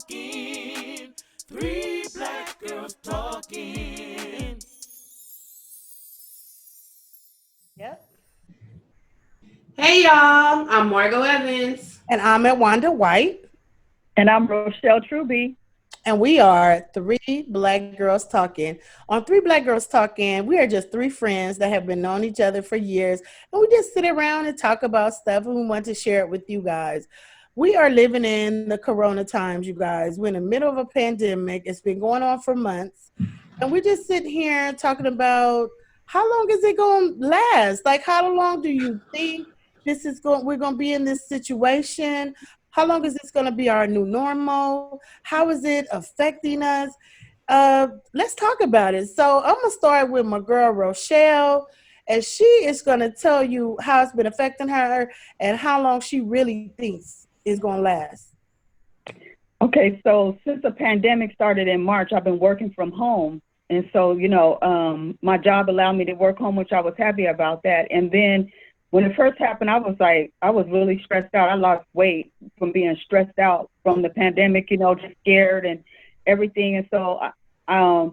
talking. Three black girls talking. Yep. Hey y'all, I'm Margot Evans. And I'm Edwonda White. And I'm Rochelle Truby. And we are Three Black Girls Talking. On Three Black Girls Talking, we are just three friends that have been knowing each other for years. And we just sit around and talk about stuff and we want to share it with you guys. We are living in the Corona times, you guys. We're in the middle of a pandemic. It's been going on for months. And we're just sitting here talking about how long is it going to last? Like, how long do you think we're going to be in this situation? How long is this going to be our new normal? How is it affecting us? Let's talk about it. So I'm gonna start with my girl Rochelle, and she is gonna tell you how it's been affecting her and how long she really thinks is gonna last. Okay, so since the pandemic started in March, I've been working from home. And so, my job allowed me to work home, which I was happy about that. And then when it first happened, I was really stressed out. I lost weight from being stressed out from the pandemic, just scared and everything. And so I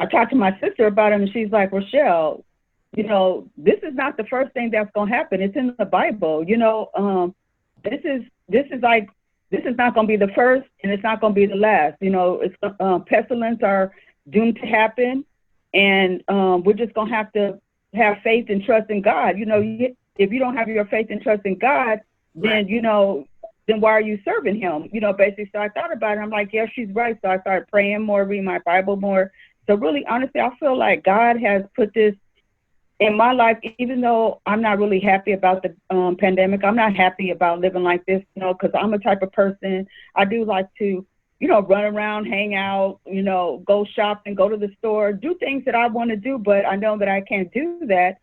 talked to my sister about it, and she's like, Rochelle, this is not the first thing that's going to happen. It's in the Bible. This is not going to be the first, and it's not going to be the last. Pestilence are doomed to happen, and we're just going to have faith and trust in God. If you don't have your faith and trust in God, then then why are you serving Him? Basically. So I thought about it. I'm like, yeah, she's right. So I started praying more, reading my Bible more. So really, honestly, I feel like God has put this in my life, even though I'm not really happy about the pandemic. I'm not happy about living like this, because I'm a type of person. I do like to, run around, hang out, go shopping, go to the store, do things that I want to do, but I know that I can't do that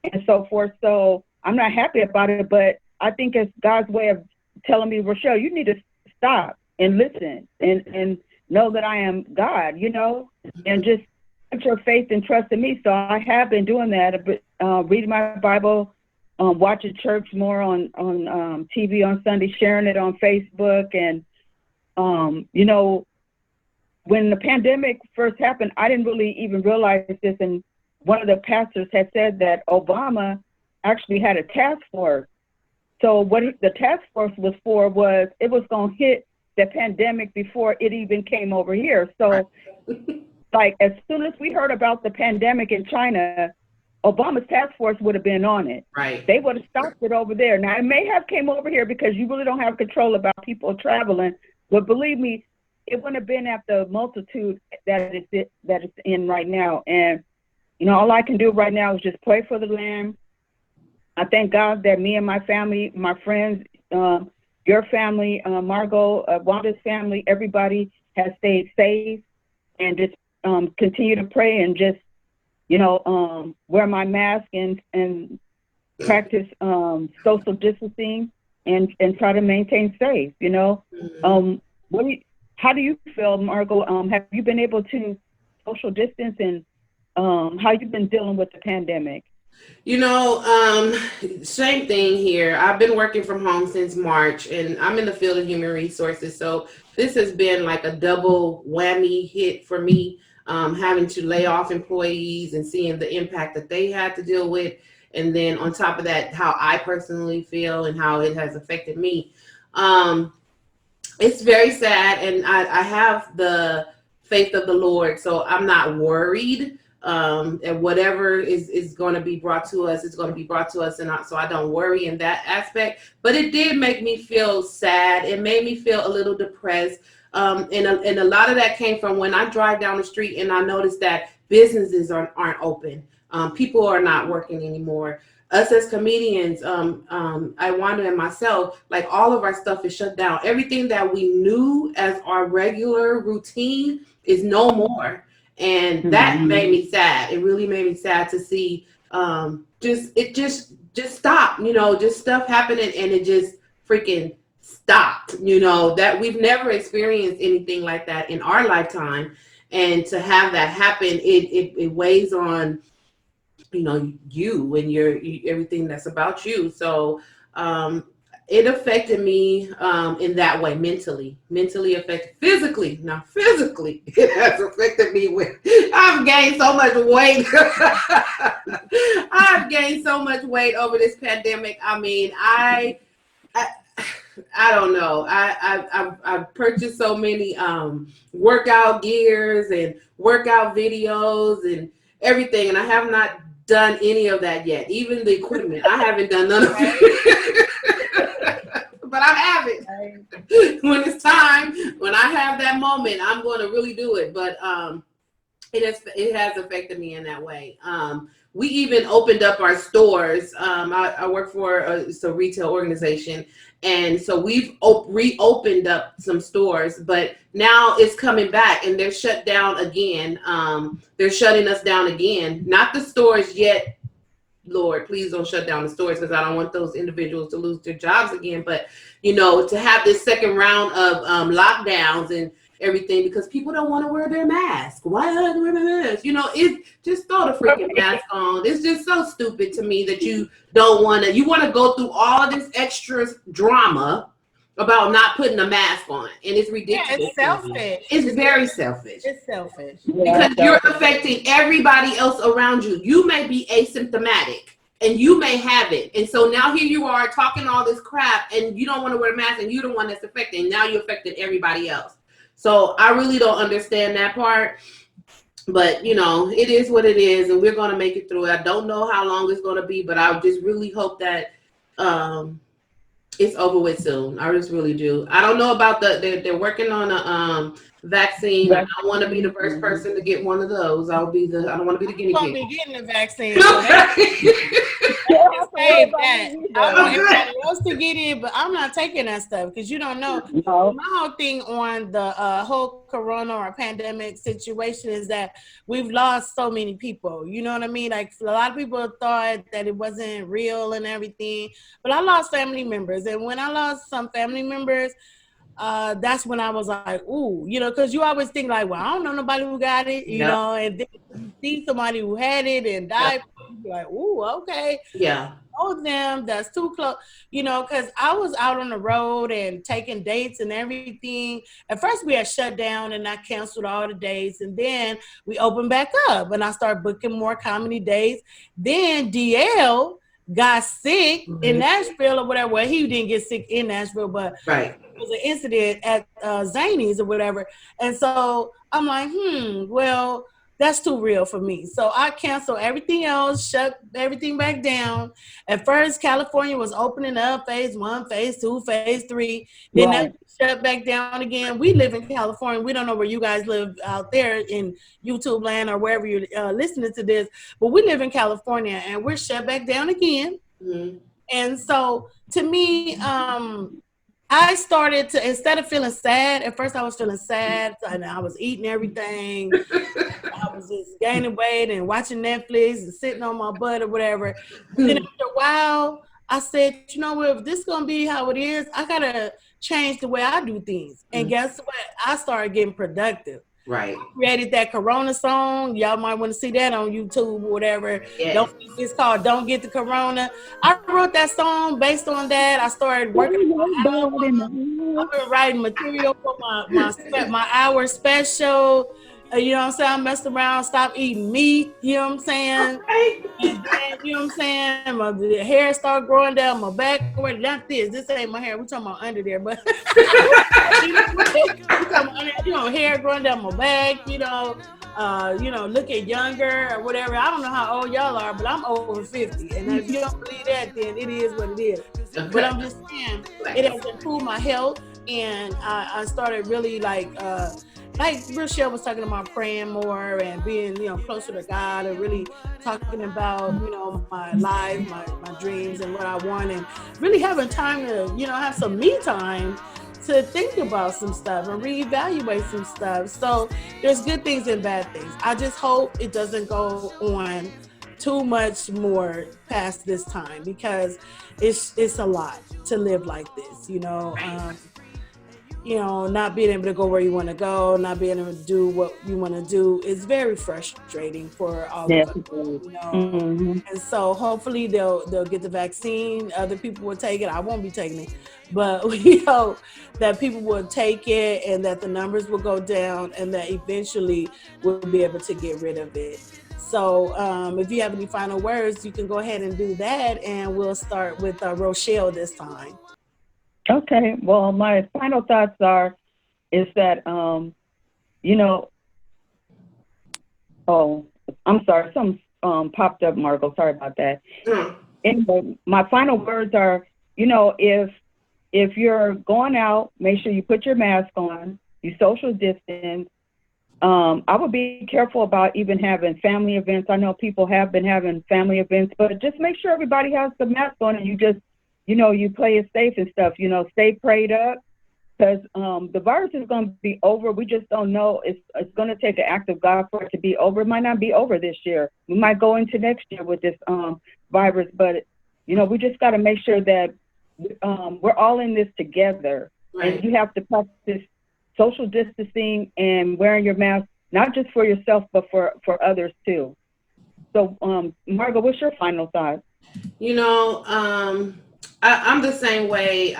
and so forth. So I'm not happy about it, but I think it's God's way of telling me, Rochelle, you need to stop and listen and know that I am God, and just put your faith and trust in me. So I have been doing that, reading my Bible, watching church more on TV on Sunday, sharing it on Facebook. And, when the pandemic first happened, I didn't really even realize this. And one of the pastors had said that Obama actually had a task force. So what the task force was for was it was going to hit the pandemic before it even came over here. So like as soon as we heard about the pandemic in China, Obama's task force would have been on it. Right. They would have stopped it over there. Now, it may have came over here because you really don't have control about people traveling. But believe me, it wouldn't have been at the multitude that it's in right now. And, all I can do right now is just pray for the land. I thank God that me and my family, my friends, your family, Margot, Wanda's family, everybody has stayed safe, and just continue to pray and just, wear my mask and practice social distancing and try to maintain safe, Mm-hmm. How do you feel, Margot? Have you been able to social distance, and how you been dealing with the pandemic? Same thing here. I've been working from home since March, and I'm in the field of human resources. So this has been like a double whammy hit for me, having to lay off employees and seeing the impact that they had to deal with. And then on top of that, how I personally feel and how it has affected me. Um, it's very sad, and I have the faith of the Lord, so I'm not worried. And whatever is going to be brought to us, it's going to be brought to us, and so I don't worry in that aspect. But it did make me feel sad. It made me feel a little depressed. And a lot of that came from when I drive down the street and I noticed that businesses aren't open. People are not working anymore. Us as comedians, Iwanda and myself, like all of our stuff is shut down. Everything that we knew as our regular routine is no more. And that made me sad. It really made me sad to see just stop, just stuff happening, and it just freaking stopped, that we've never experienced anything like that in our lifetime. And to have that happen, it weighs on you and everything that's about you. So It affected me in that way, mentally affected, physically. Now, physically, it has affected me with. I've gained so much weight. I've gained so much weight over this pandemic. I mean, I I don't know. I've purchased so many workout gears and workout videos and everything, and I have not done any of that yet. Even the equipment, I haven't done none of it. But I have it. When it's time, when I have that moment, I'm going to really do it. But it has affected me in that way. We even opened up our stores. I work for a retail organization, and so we've reopened up some stores, but now it's coming back, and they're shut down again. They're shutting us down again. Not the stores yet. Lord, please don't shut down the stores, because I don't want those individuals to lose their jobs again. But, to have this second round of lockdowns and everything, because people don't want to wear their mask. Why do they wear their mask? It just throw the freaking mask on. It's just so stupid to me that you don't want to. You want to go through all of this extra drama about not putting a mask on, and it's ridiculous. Yeah, it's selfish. It's very selfish. It's selfish. Because you're affecting everybody else around you. You may be asymptomatic and you may have it. And so now here you are talking all this crap, and you don't want to wear a mask, and you're the one that's affected. And now you're affecting everybody else. So I really don't understand that part. But, it is what it is, and we're going to make it through. I don't know how long it's going to be, but I just really hope that it's over with soon. I just really do. I don't know about they're working on a vaccine. I don't want to be the first person to get one of those. I don't want to be the guinea pig. I'm going to be getting the vaccine. So save that. I want everybody else to get it, but I'm not taking that stuff, because you don't know. No. My whole thing on the whole corona or pandemic situation is that we've lost so many people. You know what I mean? Like, a lot of people thought that it wasn't real and everything, but I lost family members. And when I lost some family members, that's when I was like, ooh, because you always think like, well, I don't know nobody who got it, you know, and then you see somebody who had it and died, you're like, ooh, okay. Yeah. Know them, that's too close, because I was out on the road and taking dates and everything. At first we had shut down and I canceled all the dates, and then we opened back up and I started booking more comedy dates. Then DL got sick in Nashville or whatever. Well, he didn't get sick in Nashville, but it was an incident at Zany's or whatever. And so I'm like, well, that's too real for me. So I canceled everything else, shut everything back down. At first, California was opening up, phase 1, phase 2, phase 3. Then that shut back down again. We live in California. We don't know where you guys live out there in YouTube land or wherever you're listening to this, but we live in California and we're shut back down again. And so to me, I started to, instead of feeling sad, at first I was feeling sad and I was eating everything. I was just gaining weight and watching Netflix and sitting on my butt or whatever. Then after a while, I said, you know what, if this is going to be how it is, I got to change the way I do things. And guess what? I started getting productive. Right. I created that Corona song. Y'all might want to see that on YouTube or whatever. Yes. It's called Don't Get the Corona. I wrote that song based on that. I started working on my album. I've been writing material for my hour special. You know what I'm saying? I messed around, stopped eating meat. You know what I'm saying? Okay. And then, you know what I'm saying? My hair started growing down my back. Wait, not this. This ain't my hair. We're talking about under there, but hair growing down my back. Looking younger or whatever. I don't know how old y'all are, but I'm over 50. And if you don't believe that, then it is what it is. Okay. But I'm just saying, it has improved my health, and I started really like Rochelle was talking about praying more and being, closer to God, and really talking about, my life, my dreams and what I want, and really having time to, have some me time to think about some stuff and reevaluate some stuff. So there's good things and bad things. I just hope it doesn't go on too much more past this time, because it's a lot to live like this, not being able to go where you want to go, not being able to do what you want to do is very frustrating for all of us. Mm-hmm. And so hopefully they'll get the vaccine. Other people will take it. I won't be taking it, but we hope that people will take it and that the numbers will go down and that eventually we'll be able to get rid of it. So if you have any final words, you can go ahead and do that, and we'll start with Rochelle this time. Okay. Well, my final thoughts is that oh, I'm sorry, something popped up, Margot. Sorry about that. Anyway, my final words are, if you're going out, make sure you put your mask on, you social distance. I would be careful about even having family events. I know people have been having family events, but just make sure everybody has the mask on and you just, you play it safe and stuff. Stay prayed up, because the virus is going to be over. We just don't know. It's going to take an act of God for it to be over. It might not be over this year. We might go into next year with this virus, but we just got to make sure that we're all in this together. Right. And you have to practice social distancing and wearing your mask, not just for yourself, but for others too. So, Margot, what's your final thought? I'm the same way.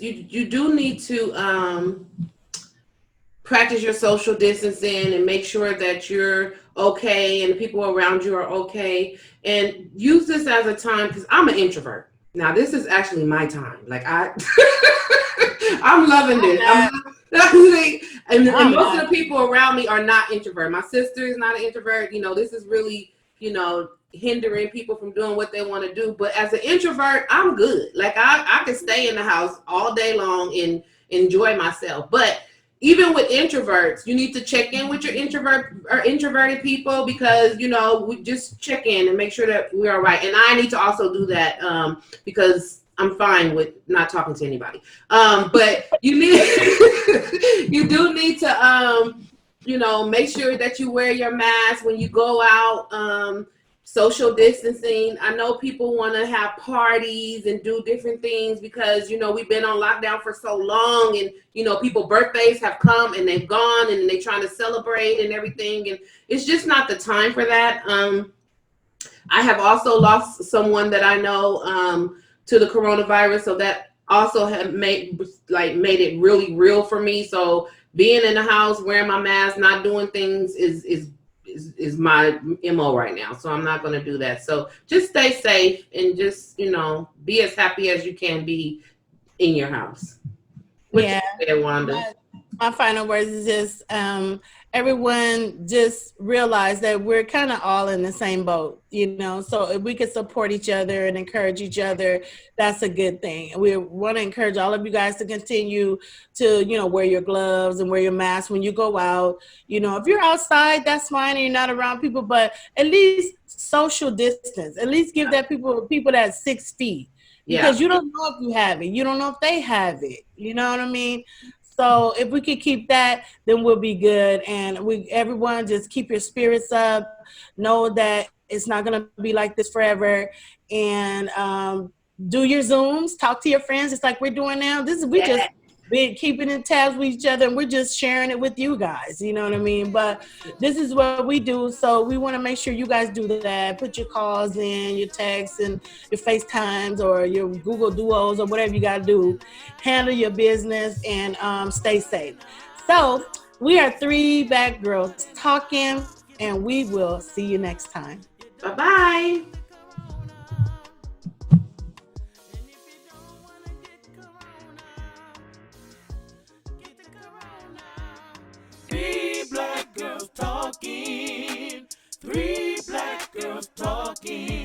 You do need to practice your social distancing and make sure that you're okay and the people around you are okay. And use this as a time, because I'm an introvert. Now, this is actually my time. Like I'm loving this. And most of the people around me are not introvert. My sister is not an introvert. This is really, hindering people from doing what they want to do. But as an introvert, I'm good. Like I can stay in the house all day long and enjoy myself. But even with introverts, you need to check in with your introverted people, because we just check in and make sure that we're all right. And I need to also do that because I'm fine with not talking to anybody. But you do need to make sure that you wear your mask when you go out. Social distancing. I know people want to have parties and do different things because, we've been on lockdown for so long, and, people birthdays have come and they've gone and they're trying to celebrate and everything. And it's just not the time for that. I have also lost someone that I know to the coronavirus. So that also had made it really real for me. So being in the house, wearing my mask, not doing things is my MO right now. So I'm not going to do that. So just stay safe and just, be as happy as you can be in your house. What you say, Edwonda? My final words is just everyone just realize that we're kind of all in the same boat, so if we can support each other and encourage each other, that's a good thing. We want to encourage all of you guys to continue to, wear your gloves and wear your mask when you go out. If you're outside, that's fine and you're not around people, but at least social distance, at least give that people that 6 feet, because you don't know if you have it. You don't know if they have it. You know what I mean? So if we could keep that, then we'll be good. And everyone just keep your spirits up. Know that it's not going to be like this forever. And do your Zooms. Talk to your friends. It's like we're doing now. Just been keeping in tabs with each other, and we're just sharing it with you guys. You know what I mean? But this is what we do. So we want to make sure you guys do that. Put your calls in, your texts, and your FaceTimes or your Google Duos or whatever you got to do. Handle your business and stay safe. So we are 3 Black Girls Talking, and we will see you next time. Bye-bye. Black girls talking, 3 black girls talking.